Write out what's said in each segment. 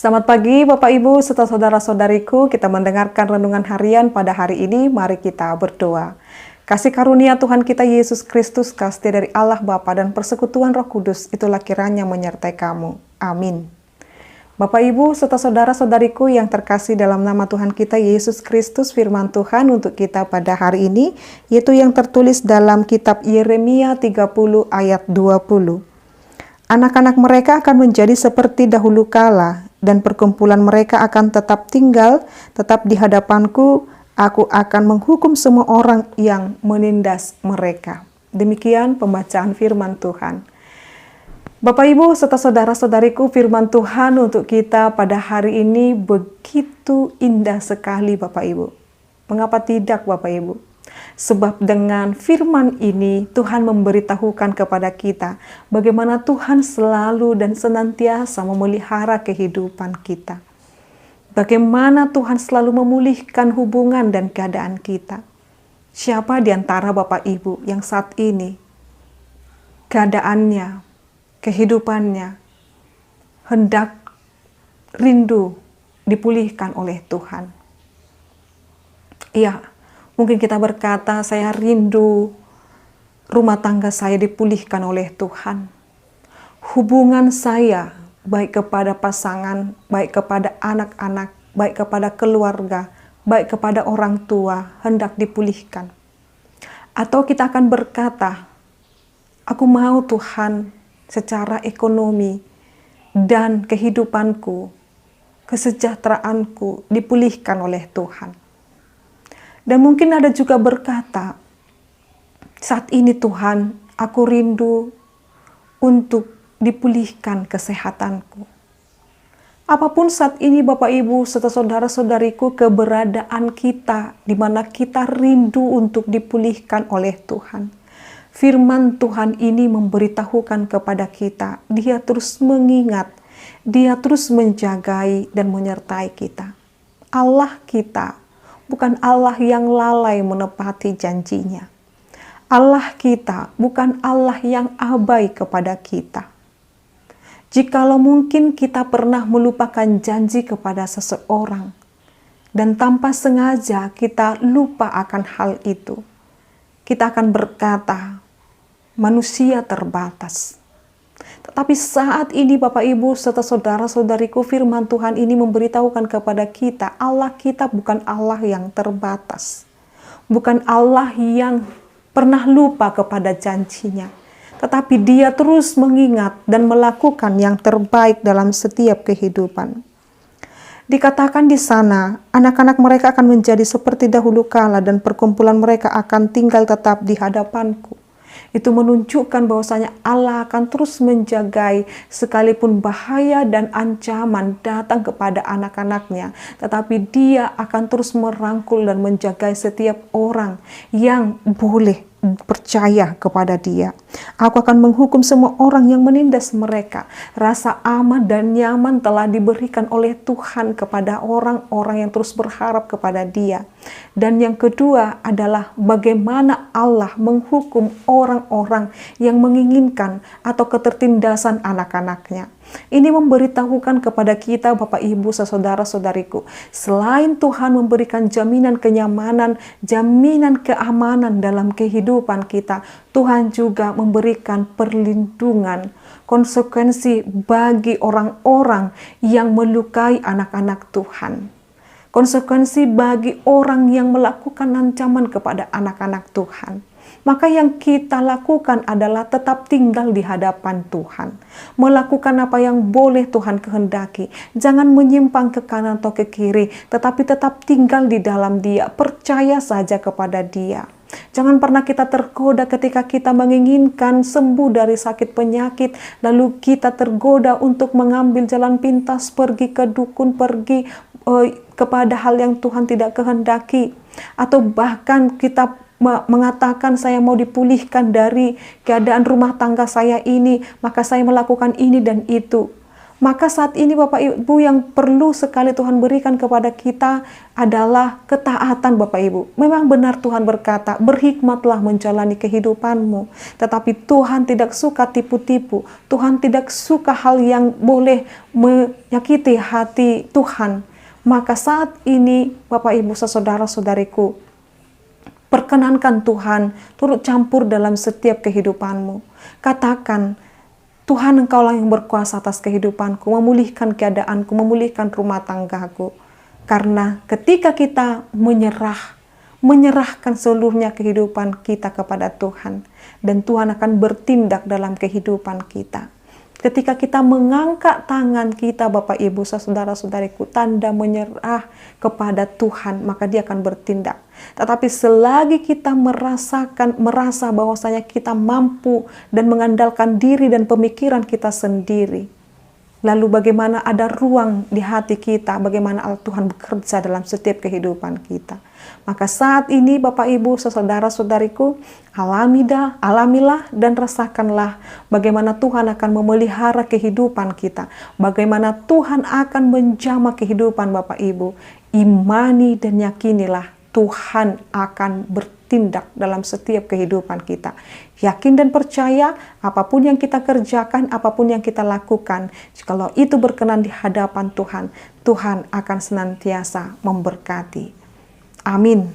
Selamat pagi Bapak Ibu serta saudara-saudariku, kita mendengarkan renungan harian pada hari ini, mari kita berdoa. Kasih karunia Tuhan kita Yesus Kristus, kasih dari Allah Bapa dan persekutuan Roh Kudus, itulah kiranya menyertai kamu. Amin. Bapak Ibu serta saudara-saudariku yang terkasih dalam nama Tuhan kita Yesus Kristus, firman Tuhan untuk kita pada hari ini, yaitu yang tertulis dalam kitab Yeremia 30 ayat 20. Anak-anak mereka akan menjadi seperti dahulu kala, dan perkumpulan mereka akan tetap tinggal, tetap di hadapanku. Aku akan menghukum semua orang yang menindas mereka. Demikian pembacaan firman Tuhan. Bapak Ibu serta saudara-saudariku, firman Tuhan untuk kita pada hari ini begitu indah sekali Bapak Ibu. Mengapa tidak Bapak Ibu? Sebab dengan firman ini Tuhan memberitahukan kepada kita bagaimana Tuhan selalu dan senantiasa memelihara kehidupan kita. Bagaimana Tuhan selalu memulihkan hubungan dan keadaan kita. Siapa di antara Bapak Ibu yang saat ini keadaannya, kehidupannya hendak rindu dipulihkan oleh Tuhan? Iya. Mungkin kita berkata, saya rindu rumah tangga saya dipulihkan oleh Tuhan. Hubungan saya, baik kepada pasangan, baik kepada anak-anak, baik kepada keluarga, baik kepada orang tua, hendak dipulihkan. Atau kita akan berkata, aku mau Tuhan secara ekonomi dan kehidupanku, kesejahteraanku dipulihkan oleh Tuhan. Dan mungkin ada juga berkata, saat ini Tuhan, aku rindu untuk dipulihkan kesehatanku. Apapun saat ini Bapak Ibu serta saudara-saudariku keberadaan kita, di mana kita rindu untuk dipulihkan oleh Tuhan. Firman Tuhan ini memberitahukan kepada kita, Dia terus mengingat, Dia terus menjagai dan menyertai kita. Allah kita bukan Allah yang lalai menepati janjinya. Allah kita bukan Allah yang abai kepada kita. Jikalau mungkin kita pernah melupakan janji kepada seseorang, dan tanpa sengaja kita lupa akan hal itu, kita akan berkata, manusia terbatas. Tetapi saat ini Bapak Ibu serta saudara-saudariku, firman Tuhan ini memberitahukan kepada kita, Allah kita bukan Allah yang terbatas. Bukan Allah yang pernah lupa kepada janjinya. Tetapi Dia terus mengingat dan melakukan yang terbaik dalam setiap kehidupan. Dikatakan di sana, anak-anak mereka akan menjadi seperti dahulu kala dan perkumpulan mereka akan tinggal tetap di hadapanku. Itu menunjukkan bahwasanya Allah akan terus menjagai sekalipun bahaya dan ancaman datang kepada anak-anaknya. Tetapi Dia akan terus merangkul dan menjagai setiap orang yang boleh percaya kepada Dia. Aku akan menghukum semua orang yang menindas mereka. Rasa aman dan nyaman telah diberikan oleh Tuhan kepada orang-orang yang terus berharap kepada Dia. Dan yang kedua adalah bagaimana Allah menghukum orang-orang yang menginginkan atau ketertindasan anak-anaknya. Ini memberitahukan kepada kita Bapak Ibu saudara-saudariku, selain Tuhan memberikan jaminan kenyamanan, jaminan keamanan dalam kehidupan kita, Tuhan juga memberikan perlindungan, konsekuensi bagi orang-orang yang melukai anak-anak Tuhan. Konsekuensi bagi orang yang melakukan ancaman kepada anak-anak Tuhan. Maka yang kita lakukan adalah tetap tinggal di hadapan Tuhan. Melakukan apa yang boleh Tuhan kehendaki. Jangan menyimpang ke kanan atau ke kiri, tetapi tetap tinggal di dalam Dia. Percaya saja kepada Dia. Jangan pernah kita tergoda ketika kita menginginkan sembuh dari sakit penyakit, lalu kita tergoda untuk mengambil jalan pintas, pergi ke dukun, pergi kepada hal yang Tuhan tidak kehendaki. Atau bahkan kita mengatakan saya mau dipulihkan dari keadaan rumah tangga saya ini, maka saya melakukan ini dan itu. Maka saat ini Bapak Ibu yang perlu sekali Tuhan berikan kepada kita adalah ketaatan Bapak Ibu. Memang benar Tuhan berkata, berhikmatlah menjalani kehidupanmu. Tetapi Tuhan tidak suka tipu-tipu. Tuhan tidak suka hal yang boleh menyakiti hati Tuhan. Maka saat ini Bapak Ibu saudara-saudariku, perkenankan Tuhan turut campur dalam setiap kehidupanmu. Katakan, Tuhan, Engkaulah yang berkuasa atas kehidupanku, memulihkan keadaanku, memulihkan rumah tanggaku. Karena ketika kita menyerahkan seluruhnya kehidupan kita kepada Tuhan, dan Tuhan akan bertindak dalam kehidupan kita. Ketika kita mengangkat tangan kita, Bapak Ibu saudara-saudariku, tanda menyerah kepada Tuhan, maka Dia akan bertindak. Tetapi selagi kita merasa bahwasanya kita mampu dan mengandalkan diri dan pemikiran kita sendiri, lalu bagaimana ada ruang di hati kita, bagaimana Allah Tuhan bekerja dalam setiap kehidupan kita. Maka saat ini Bapak Ibu saudara-saudariku, alamilah dan rasakanlah bagaimana Tuhan akan memelihara kehidupan kita. Bagaimana Tuhan akan menjamah kehidupan Bapak Ibu. Imani dan yakinilah Tuhan akan bertindak dalam setiap kehidupan kita. Yakin dan percaya apapun yang kita kerjakan, apapun yang kita lakukan, jikalau itu berkenan di hadapan Tuhan, Tuhan akan senantiasa memberkati. Amin.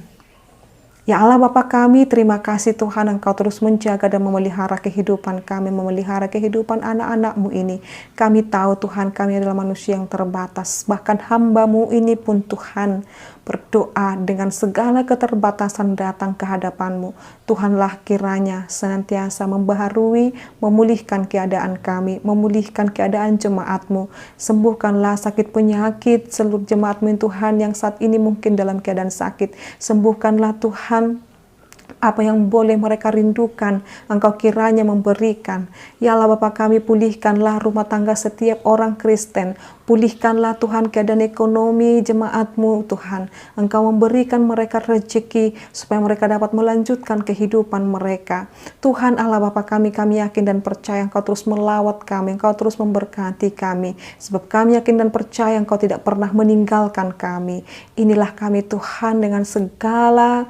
Ya Allah Bapa kami, terima kasih Tuhan Engkau terus menjaga dan memelihara kehidupan kami, memelihara kehidupan anak-anak-Mu ini. Kami tahu Tuhan kami adalah manusia yang terbatas, bahkan hamba-Mu ini pun Tuhan berdoa dengan segala keterbatasan datang ke hadapan-Mu. Tuhanlah kiranya senantiasa membaharui, memulihkan keadaan kami, memulihkan keadaan jemaat-Mu. Sembuhkanlah sakit penyakit seluruh jemaat-Mu Tuhan yang saat ini mungkin dalam keadaan sakit. Sembuhkanlah Tuhan apa yang boleh mereka rindukan, Engkau kiranya memberikan. Ya Allah Bapa kami, pulihkanlah rumah tangga setiap orang Kristen. Pulihkanlah Tuhan keadaan ekonomi jemaat-Mu Tuhan. Engkau memberikan mereka rezeki supaya mereka dapat melanjutkan kehidupan mereka. Tuhan Allah Bapa kami yakin dan percaya Engkau terus melawat kami, Engkau terus memberkati kami. Sebab kami yakin dan percaya Engkau tidak pernah meninggalkan kami. Inilah kami Tuhan dengan segala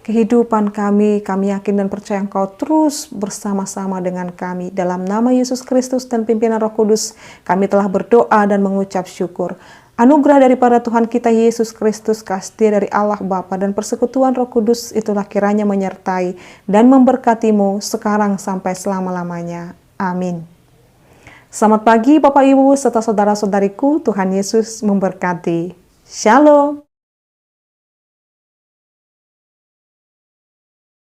kehidupan kami yakin dan percaya Engkau terus bersama-sama dengan kami. Dalam nama Yesus Kristus dan pimpinan Roh Kudus, kami telah berdoa dan mengucap syukur. Anugerah daripada Tuhan kita Yesus Kristus, kasih dari Allah Bapa dan persekutuan Roh Kudus itulah kiranya menyertai dan memberkatimu sekarang sampai selama-lamanya. Amin. Selamat pagi Bapak Ibu serta saudara-saudariku, Tuhan Yesus memberkati. Shalom.